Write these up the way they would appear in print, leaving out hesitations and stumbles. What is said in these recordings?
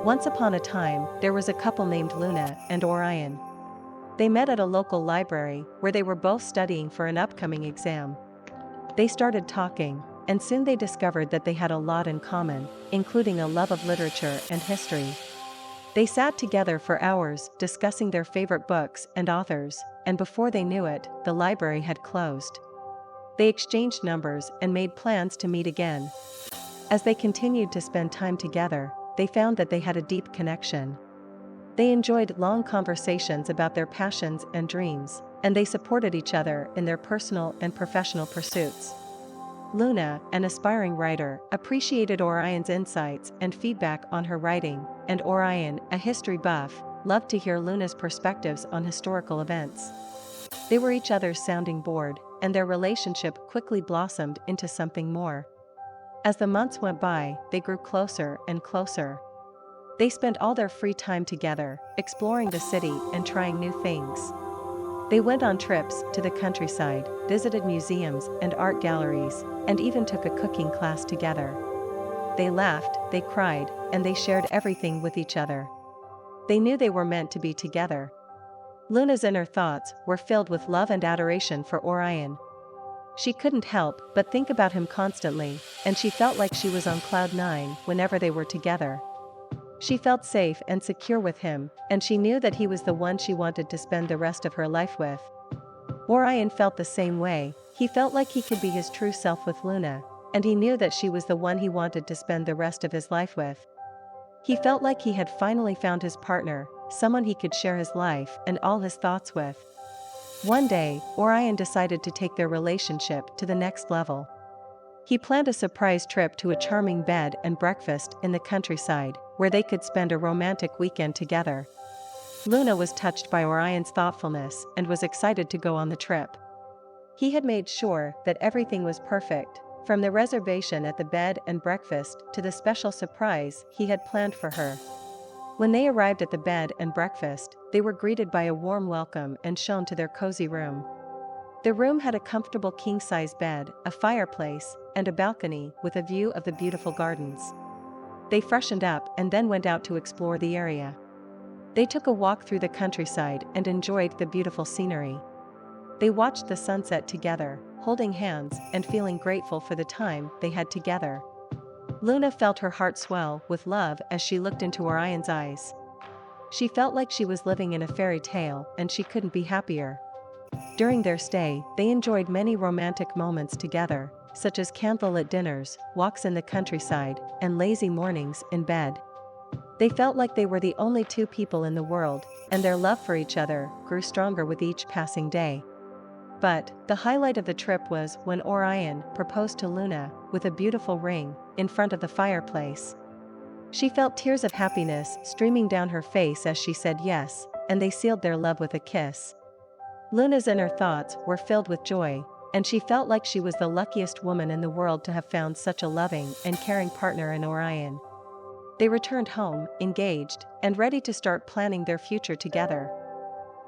Once upon a time, there was a couple named Luna and Orion. They met at a local library where they were both studying for an upcoming exam. They started talking, and soon they discovered that they had a lot in common, including a love of literature and history. They sat together for hours discussing their favorite books and authors, and before they knew it, the library had closed. They exchanged numbers and made plans to meet again. As they continued to spend time together, they found that they had a deep connection. They enjoyed long conversations about their passions and dreams, and they supported each other in their personal and professional pursuits. Luna, an aspiring writer, appreciated Orion's insights and feedback on her writing, and Orion, a history buff, loved to hear Luna's perspectives on historical events. They were each other's sounding board, and their relationship quickly blossomed into something more. As the months went by, they grew closer and closer. They spent all their free time together, exploring the city and trying new things. They went on trips to the countryside, visited museums and art galleries, and even took a cooking class together. They laughed, they cried, and they shared everything with each other. They knew they were meant to be together. Luna's inner thoughts were filled with love and adoration for Orion. She couldn't help but think about him constantly, and she felt like she was on cloud nine whenever they were together. She felt safe and secure with him, and she knew that he was the one she wanted to spend the rest of her life with. Orion felt the same way. He felt like he could be his true self with Luna, and he knew that she was the one he wanted to spend the rest of his life with. He felt like he had finally found his partner, someone he could share his life and all his thoughts with. One day, Orion decided to take their relationship to the next level. He planned a surprise trip to a charming bed and breakfast in the countryside, where they could spend a romantic weekend together. Luna was touched by Orion's thoughtfulness and was excited to go on the trip. He had made sure that everything was perfect, from the reservation at the bed and breakfast to the special surprise he had planned for her. When they arrived at the bed and breakfast, they were greeted by a warm welcome and shown to their cozy room. The room had a comfortable king-size bed, a fireplace, and a balcony with a view of the beautiful gardens. They freshened up and then went out to explore the area. They took a walk through the countryside and enjoyed the beautiful scenery. They watched the sunset together, holding hands and feeling grateful for the time they had together. Luna felt her heart swell with love as she looked into Orion's eyes. She felt like she was living in a fairy tale, and she couldn't be happier. During their stay, they enjoyed many romantic moments together, such as candlelit dinners, walks in the countryside, and lazy mornings in bed. They felt like they were the only two people in the world, and their love for each other grew stronger with each passing day. But the highlight of the trip was when Orion proposed to Luna with a beautiful ring in front of the fireplace. She felt tears of happiness streaming down her face as she said yes, and they sealed their love with a kiss. Luna's inner thoughts were filled with joy, and she felt like she was the luckiest woman in the world to have found such a loving and caring partner in Orion. They returned home, engaged, and ready to start planning their future together.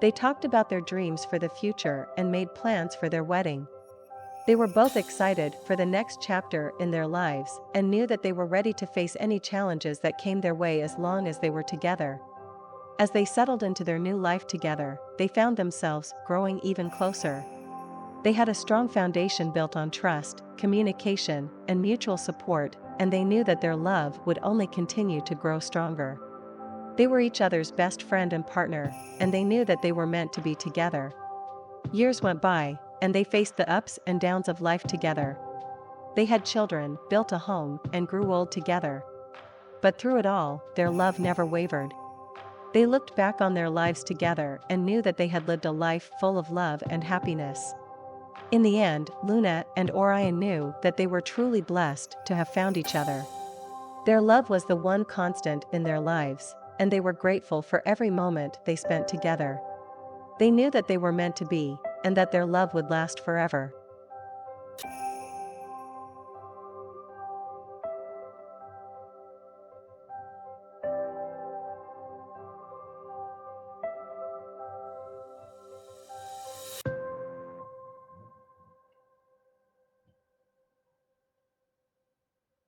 They talked about their dreams for the future and made plans for their wedding. They were both excited for the next chapter in their lives and knew that they were ready to face any challenges that came their way as long as they were together. As they settled into their new life together, they found themselves growing even closer. They had a strong foundation built on trust, communication, and mutual support, and they knew that their love would only continue to grow stronger. They were each other's best friend and partner, and they knew that they were meant to be together. Years went by, and they faced the ups and downs of life together. They had children, built a home, and grew old together. But through it all, their love never wavered. They looked back on their lives together and knew that they had lived a life full of love and happiness. In the end, Luna and Orion knew that they were truly blessed to have found each other. Their love was the one constant in their lives, and they were grateful for every moment they spent together. They knew that they were meant to be, and that their love would last forever.